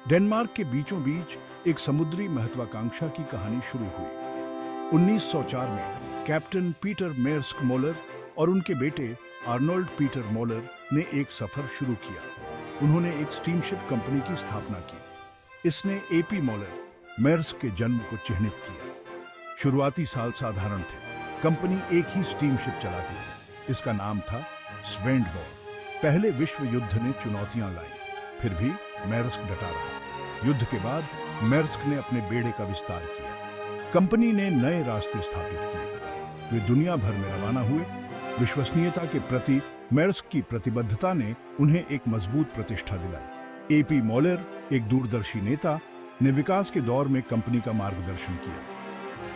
Denmark के बीचों बीच एक समुद्री महत्वाकांक्षा की कहानी शुरू हुई। 1904 में कैप्टन पीटर मेर्स्क मोलर और उनके बेटे आर्नोल्ड पीटर मोलर ने एक सफर शुरू किया। उन्होंने एक स्टीमशिप कंपनी की स्थापना की। इसने एपी मोलर मेर्स्क के जन्म को चिह्नित किया। शुरुआती साल साधारण थे। कंपनी एक ही स्टीमशिप चलाती थी। इसका नाम था स्वेंडबोर्ग। पहले विश्व युद्ध ने चुनौतियां लाई, फिर भी मेर्स्क डटा रहा। युद्ध के बाद मेर्स्क ने अपने बेड़े का विस्तार किया। कंपनी ने नए रास्ते स्थापित किए। वे दुनिया भर में रवाना हुए। विश्वसनीयता के प्रति मेर्स्क की प्रतिबद्धता ने उन्हें एक मजबूत प्रतिष्ठा दिलाई। एपी मोलर, एक दूरदर्शी नेता, ने विकास के दौर में कंपनी का मार्गदर्शन किया।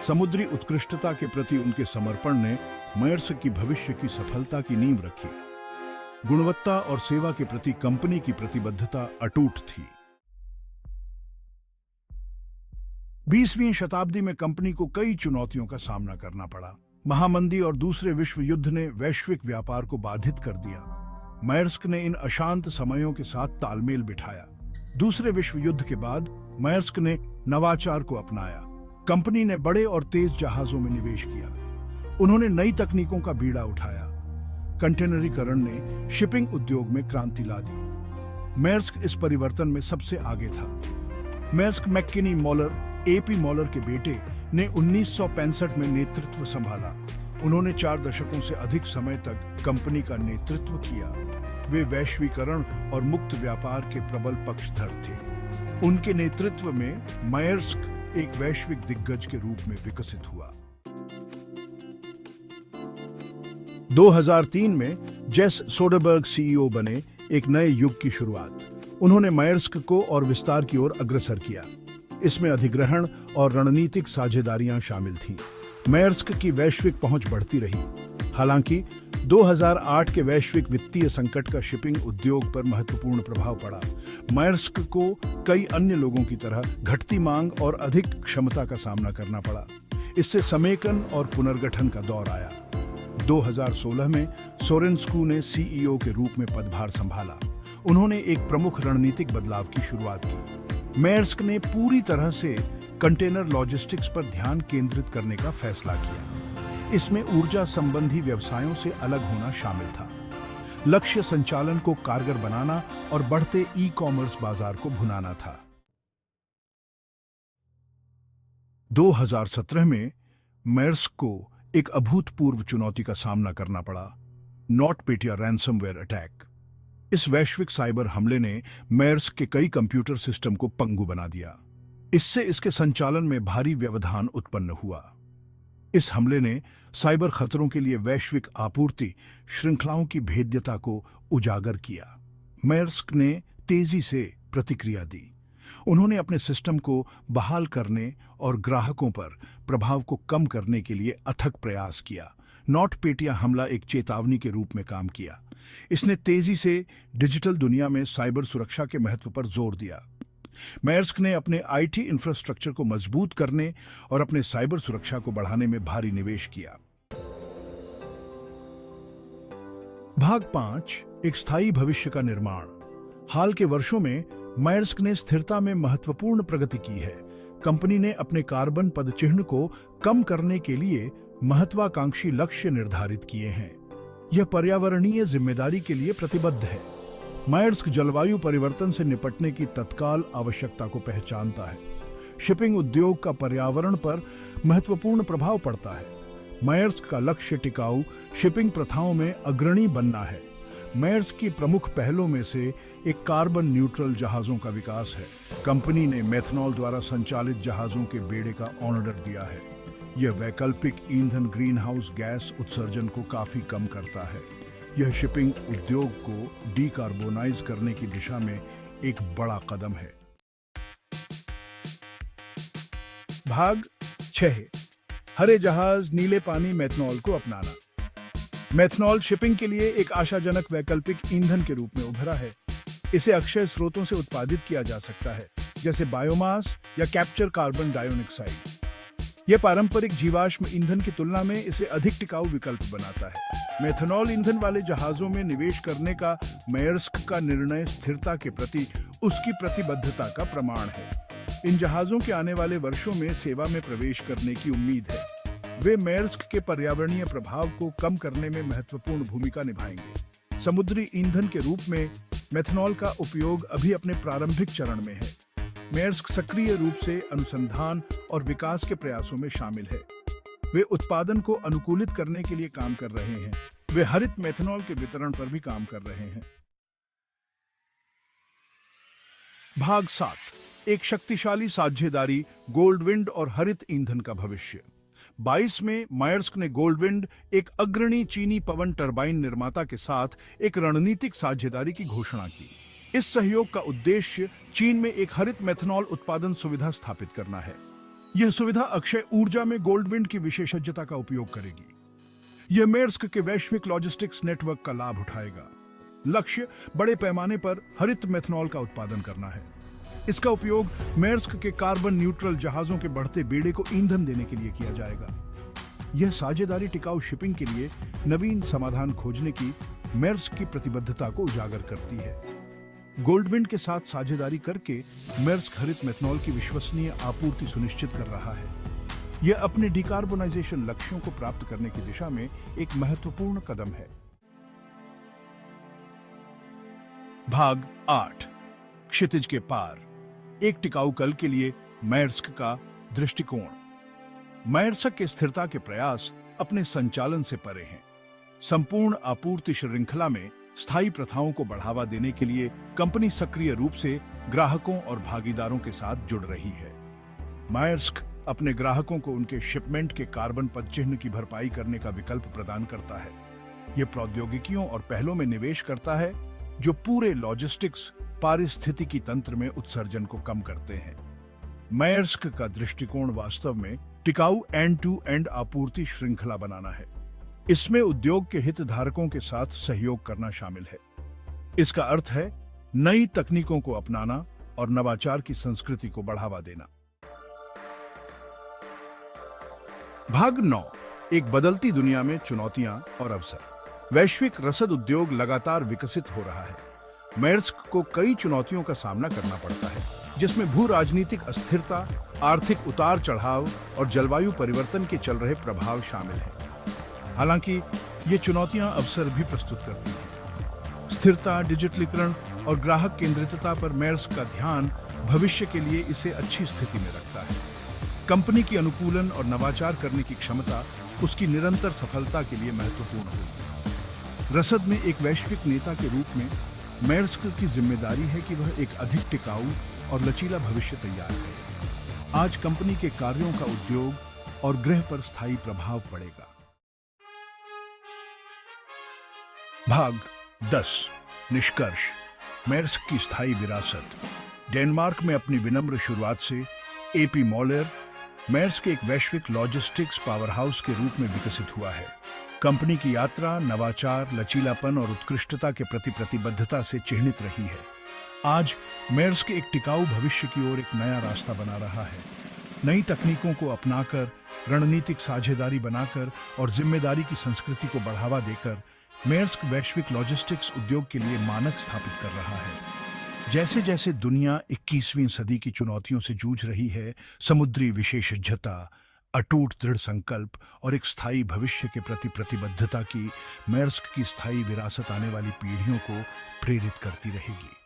समुद्री उत्कृष्टता के प्रति उनके समर्पण ने मेर्स्क की भविष्य की सफलता की नींव रखी। गुणवत्ता और सेवा के प्रति कंपनी की प्रतिबद्धता अटूट थी। 20वीं शताब्दी में कंपनी को कई चुनौतियों का सामना करना पड़ा। महामंदी और दूसरे विश्व युद्ध ने वैश्विक व्यापार को बाधित कर दिया। मेर्स्क ने इन अशांत समयों के साथ तालमेल बिठाया। दूसरे विश्व युद्ध के बाद मेर्स्क ने नवाचार को अपनाया। कंपनी ने बड़े और तेज जहाजों में निवेश किया। उन्होंने नई तकनीकों का बीड़ा उठाया। कंटेनरीकरण ने शिपिंग उद्योग में क्रांति ला दी। मेर्स्क इस परिवर्तन में सबसे आगे था। मेर्स्क मैक्किनी मोलर, एपी मोलर के बेटे, ने 1965 में नेतृत्व संभाला। उन्होंने 4 दशकों से अधिक समय तक कंपनी का नेतृत्व किया। वे वैश्वीकरण और मुक्त व्यापार के प्रबल पक्षधर थे। उनके नेतृत्व में मेर्स्क एक वैश्विक दिग्गज के रूप में विकसित हुआ। 2003 में जेस सोडरबर्ग सीईओ बने। एक नए युग की शुरुआत। उन्होंने मेर्स्क को और विस्तार की ओर अग्रसर किया। इसमें अधिग्रहण और रणनीतिक साझेदारियां शामिल थीं। मेर्स्क की वैश्विक पहुंच बढ़ती रही। हालांकि 2008 के वैश्विक वित्तीय संकट का शिपिंग उद्योग पर महत्वपूर्ण प्रभाव पड़ा। मेर्स्क को कई अन्य लोगों की तरह घटती मांग और अधिक क्षमता का सामना करना पड़ा। इससे समेकन और पुनर्गठन का दौर आया। 2016 में सोरेन्स्कू ने सीईओ के रूप में पदभार संभाला। उन्होंने एक प्रमुख रणनीतिक बदलाव की शुरुआत की। मेर्स्क ने पूरी तरह से कंटेनर लॉजिस्टिक्स पर ध्यान केंद्रित करने का फैसला किया। इसमें ऊर्जा संबंधी व्यवसायों से अलग होना शामिल था। लक्ष्य संचालन को कारगर बनाना और बढ़ते ई-कॉमर्स बाजार को भुनाना था। 2017 में मेर्स्क को एक अभूतपूर्व चुनौती का सामना करना पड़ा, नॉटपेटिया रैंसमवेयर अटैक। इस वैश्विक साइबर हमले ने मेर्स्क के कई कंप्यूटर सिस्टम को पंगु बना दिया। इससे इसके संचालन में भारी व्यवधान उत्पन्न हुआ। इस हमले ने साइबर खतरों के लिए वैश्विक आपूर्ति श्रृंखलाओं की भेद्यता को उजागर किया। मेर्स्क ने तेजी से प्रतिक्रिया दी। उन्होंने अपने सिस्टम को बहाल करने और ग्राहकों पर प्रभाव को कम करने के लिए अथक प्रयास किया। नॉटपेटिया हमला एक चेतावनी के रूप में काम किया। इसने तेजी से डिजिटल दुनिया में साइबर सुरक्षा के महत्व पर जोर दिया। मेर्स्क ने अपने आईटी इंफ्रास्ट्रक्चर को मजबूत करने और अपने साइबर सुरक्षा को बढ़ाने में भारी निवेश किया। भाग 5, एक स्थायी भविष्य का निर्माण। हाल के वर्षों में मेर्स्क ने स्थिरता में महत्वपूर्ण प्रगति की है। कंपनी ने अपने कार्बन पदचिह्न को कम करने के लिए महत्वाकांक्षी लक्ष्य निर्धारित किए हैं। यह पर्यावरणीय जिम्मेदारी के लिए प्रतिबद्ध है। मेर्स्क जलवायु परिवर्तन से निपटने की तत्काल आवश्यकता को पहचानता है। शिपिंग उद्योग का पर्यावरण पर महत्वपूर्ण प्रभाव पड़ता है। मेर्स्क का लक्ष्य टिकाऊ शिपिंग प्रथाओं में अग्रणी बनना है। मेर्स्क की प्रमुख पहलों में से एक कार्बन न्यूट्रल जहाजों का विकास है। कंपनी ने मेथनॉल द्वारा संचालित जहाजों के बेड़े का ऑर्डर दिया है। यह वैकल्पिक ईंधन ग्रीन हाउस गैस उत्सर्जन को काफी कम करता है। यह शिपिंग उद्योग को डीकार्बोनाइज करने की दिशा में एक बड़ा कदम है। भाग 6, हरे जहाज नीले पानी मेथनॉल को अपनाना। मेथनॉल शिपिंग के लिए एक आशाजनक वैकल्पिक ईंधन के रूप में उभरा है। इसे अक्षय स्रोतों से उत्पादित किया जा सकता है, जैसे बायोमास या कैप्चर कार्बन डाइऑक्साइड। यह पारंपरिक जीवाश्म ईंधन की तुलना में इसे अधिक टिकाऊ विकल्प बनाता है। मेथनॉल ईंधन वाले जहाजों में निवेश करने का मेयर्स्क का निर्णय स्थिरता के प्रति उसकी प्रतिबद्धता का प्रमाण है। इन जहाजों के आने वाले वर्षों में सेवा में प्रवेश करने की उम्मीद है। वे मेयर्स्क के पर्यावरणीय प्रभाव को कम करने में महत्वपूर्ण भूमिका निभाएंगे। समुद्री ईंधन के रूप में मेथनॉल का उपयोग अभी अपने प्रारंभिक चरण में है। मेयर्स्क सक्रिय रूप से अनुसंधान और विकास के प्रयासों में शामिल है। वे उत्पादन को अनुकूलित करने के लिए काम कर रहे हैं। वे हरित मेथनॉल के वितरण पर भी काम कर रहे हैं। भाग 7, एक शक्तिशाली साझेदारी, गोल्डविंड और हरित ईंधन का भविष्य। 22 में मायर्स्क ने गोल्डविंड, एक अग्रणी चीनी पवन टरबाइन निर्माता के साथ एक रणनीतिक साझेदारी की घोषणा की। इस सहयोग का उद्देश्य चीन में एक हरित मेथनॉल उत्पादन सुविधा स्थापित करना है। यह सुविधा अक्षय ऊर्जा में गोल्डविंड की विशेषज्ञता का उपयोग करेगी। यह मेयर्स्क के वैश्विक लॉजिस्टिक्स नेटवर्क का लाभ उठाएगा। लक्ष्य बड़े पैमाने पर हरित मेथनॉल का उत्पादन करना है। इसका उपयोग मेयर्स्क के कार्बन न्यूट्रल जहाजों के बढ़ते बेड़े को ईंधन देने के लिए किया जाएगा। यह साझेदारी टिकाऊ शिपिंग के लिए नवीन समाधान खोजने की मेयर्स्क की प्रतिबद्धता को उजागर करती है। गोल्डविंड के साथ साझेदारी करके मेयर्स्क हरित मेथनॉल की विश्वसनीय आपूर्ति सुनिश्चित कर रहा है। यह अपने डिकार्बोनाइजेशन लक्ष्यों को प्राप्त करने की दिशा में एक महत्वपूर्ण कदम है। भाग 8, क्षितिज के पार, एक टिकाऊ कल के लिए मेयर्स्क का दृष्टिकोण। मेयर्स्क के स्थिरता के प्रयास अपने संचालन से परे हैं। संपूर्ण आपूर्ति श्रृंखला में स्थायी प्रथाओं को बढ़ावा देने के लिए कंपनी सक्रिय रूप से ग्राहकों और भागीदारों के साथ जुड़ रही है। मेयर्स्क अपने ग्राहकों को उनके शिपमेंट के कार्बन पदचिह्न की भरपाई करने का विकल्प प्रदान करता है। यह प्रौद्योगिकियों और पहलों में निवेश करता है जो पूरे लॉजिस्टिक्स पारिस्थितिकी तंत्र में उत्सर्जन को कम करते हैं। मेयर्स्क का दृष्टिकोण वास्तव में टिकाऊ एंड टू एंड आपूर्ति श्रृंखला बनाना है। इसमें उद्योग के हितधारकों के साथ सहयोग करना शामिल है। इसका अर्थ है नई तकनीकों को अपनाना और नवाचार की संस्कृति को बढ़ावा देना। भाग 9, एक बदलती दुनिया में चुनौतियां और अवसर। वैश्विक रसद उद्योग लगातार विकसित हो रहा है। मेयर्स्क को कई चुनौतियों का सामना करना पड़ता है, जिसमें भू राजनीतिक अस्थिरता, आर्थिक उतार चढ़ाव और जलवायु परिवर्तन के चल रहे प्रभाव शामिल हैं। हालांकि ये चुनौतियां अवसर भी प्रस्तुत करती हैं। स्थिरता, डिजिटलीकरण और ग्राहक केंद्रितता पर मेयर्स्क का ध्यान भविष्य के लिए इसे अच्छी स्थिति में रखता है। कंपनी की अनुकूलन और नवाचार करने की क्षमता उसकी निरंतर सफलता के लिए महत्वपूर्ण होगी। रसद में एक वैश्विक नेता के रूप में मेयर्स्क की जिम्मेदारी है कि वह एक अधिक टिकाऊ और लचीला भविष्य तैयार करे। आज कंपनी के कार्यों का उद्योग और गृह पर स्थायी प्रभाव पड़ेगा। भाग 10, निष्कर्ष, मेयर्स्क की स्थायी विरासत। डेनमार्क में अपनी विनम्र शुरुआत से एपी मॉलर मेयर्स्क एक वैश्विक लॉजिस्टिक्स पावरहाउस के रूप में विकसित हुआ है। कंपनी की यात्रा नवाचार, लचीलापन और उत्कृष्टता के प्रति प्रतिबद्धता से चिह्नित रही है। आज मेयर्स्क एक टिकाऊ भविष्य की ओर एक नया रास्ता बना रहा है। नई तकनीकों को अपनाकर, रणनीतिक साझेदारी बनाकर और जिम्मेदारी की संस्कृति को बढ़ावा देकर मेयर्स्क वैश्विक लॉजिस्टिक्स उद्योग के लिए मानक स्थापित कर रहा है। जैसे जैसे दुनिया 21वीं सदी की चुनौतियों से जूझ रही है, समुद्री विशेषज्ञता, अटूट दृढ़ संकल्प और एक स्थायी भविष्य के प्रति प्रतिबद्धता की मेयर्स्क की स्थायी विरासत आने वाली पीढ़ियों को प्रेरित करती रहेगी।